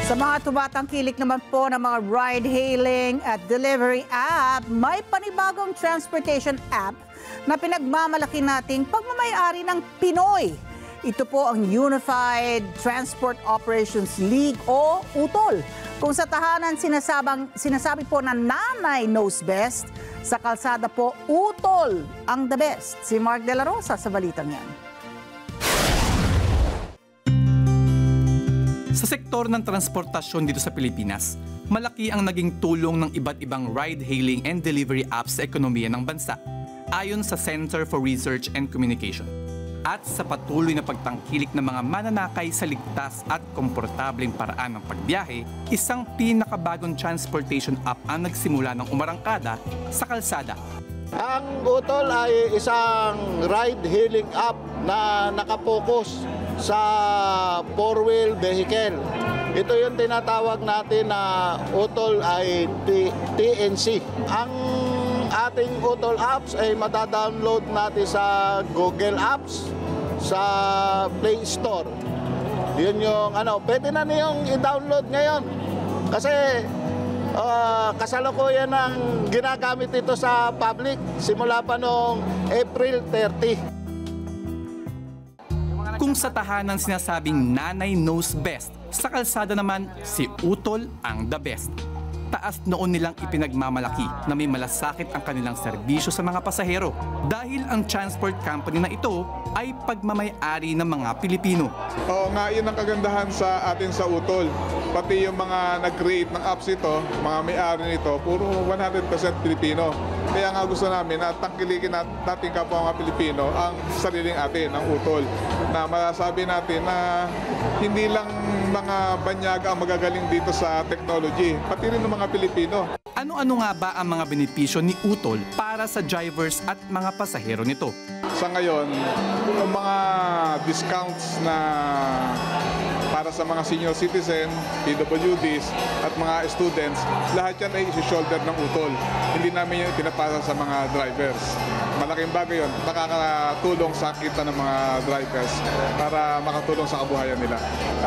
Sa mga tumatangkilik naman po ng mga ride-hailing at delivery app, may panibagong transportation app na pinagmamalaki nating pagmamayari ng Pinoy. Ito po ang Unified Transport Operations League o UTOL. Kung sa tahanan sinasabi po na nanay knows best, sa kalsada po UTOL ang the best. Si Mark De La Rosa sa balitang yan. Sa sektor ng transportasyon dito sa Pilipinas, malaki ang naging tulong ng iba't ibang ride-hailing and delivery apps sa ekonomiya ng bansa, ayon sa Center for Research and Communication. At sa patuloy na pagtangkilik ng mga mananakay sa ligtas at komportableng paraan ng pagbiyahe, isang pinakabagong transportation app ang nagsimula ng umarangkada sa kalsada. Ang UTOL ay isang ride-hailing app na nakapokus sa four-wheel vehicle. Ito yung tinatawag natin na UTOL ay TNC. Ang ating UTOL apps ay matadownload natin sa Google Apps, sa Play Store. Yun yung pwede na niyong i-download ngayon. Kasi kasalukuyan ng ginagamit ito sa public simula pa noong April 30. Kung sa tahanan sinasabing nanay knows best, sa kalsada naman si UTOL ang the best. Taas noon nilang ipinagmamalaki na may malasakit ang kanilang serbisyo sa mga pasahero dahil ang transport company na ito ay pagmamay-ari ng mga Pilipino. Oo nga, yun ang kagandahan sa atin sa UTOL. Pati yung mga nag-create ng apps ito, mga may-ari nito, puro 100% Pilipino. Kaya nga gusto namin na tangkilikin natin kapwa mga Pilipino ang sariling atin, ang UTOL. Na masasabi natin na hindi lang mga banyaga ang magagaling dito sa technology, pati rin ng mga Pilipino. Ano-ano nga ba ang mga benepisyo ni UTOL para sa drivers at mga pasahero nito? Sa ngayon, yung mga discounts na para sa mga senior citizen, PWDs at mga students, lahat yan ay isi-shoulder ng UTOL. Hindi namin yung pinapasa sa mga drivers. Malaking bagay yun, nakakatulong sa kita ng mga drivers para makatulong sa kabuhayan nila.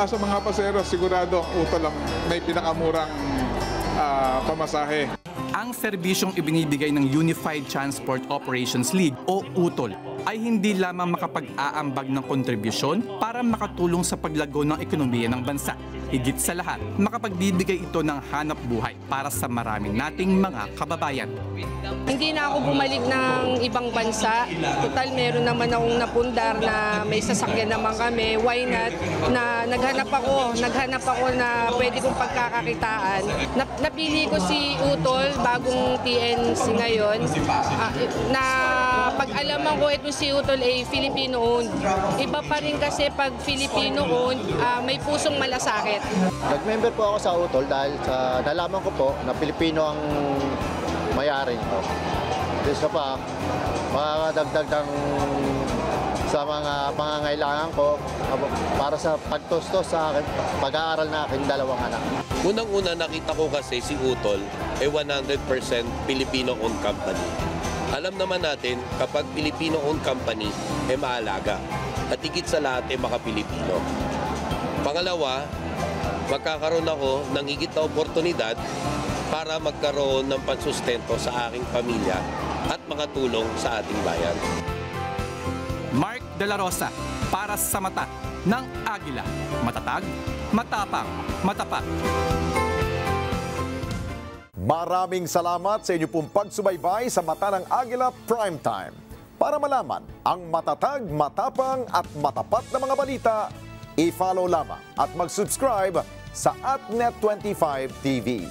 Sa mga pasahero, sigurado ang UTOL ang may pinakamurang pamasahe. Ang serbisyong ibinibigay ng Unified Transport Operations League o UTOL ay hindi lamang makapag-aambag ng kontribusyon para makatulong sa paglago ng ekonomiya ng bansa. Higit sa lahat, makapagbibigay ito ng hanap buhay para sa maraming nating mga kababayan. Hindi na ako bumalik ng ibang bansa. Total, meron naman akong napundar na may sasakyan naman kami. Why not? Na naghanap ako na pwede kong pagkakakitaan. Napili ko si UTOL, bagong TNC ngayon, na pag-alaman ko ito si UTOL ay Filipino-owned. Iba pa rin kasi pag Filipino-owned, may pusong malasakit. Nag-member po ako sa UTOL dahil nalaman ko po na Pilipino ang may-ari nito. Isa pa, makakadagdag ng sa mga pangangailangan ko para sa pagtustos sa akin, pag-aaral na aking dalawang anak. Unang-una nakita ko kasi si UTOL ay 100% Filipino-owned company. Alam naman natin kapag Filipino-owned company ay maalaga at higit sa lahat ay maka-Pilipino. Pangalawa, magkakaroon ako ng higit na oportunidad para magkaroon ng pansustento sa aking pamilya at makatulong sa ating bayan. Mark De La Rosa, para sa mata ng Agila. Matatag, matapang, matapat. Maraming salamat sa inyo pong pagsubaybay sa Mata ng Agila Primetime. Para malaman ang matatag, matapang at matapat na mga balita, i-follow lamang at mag-subscribe sa @Net25 TV.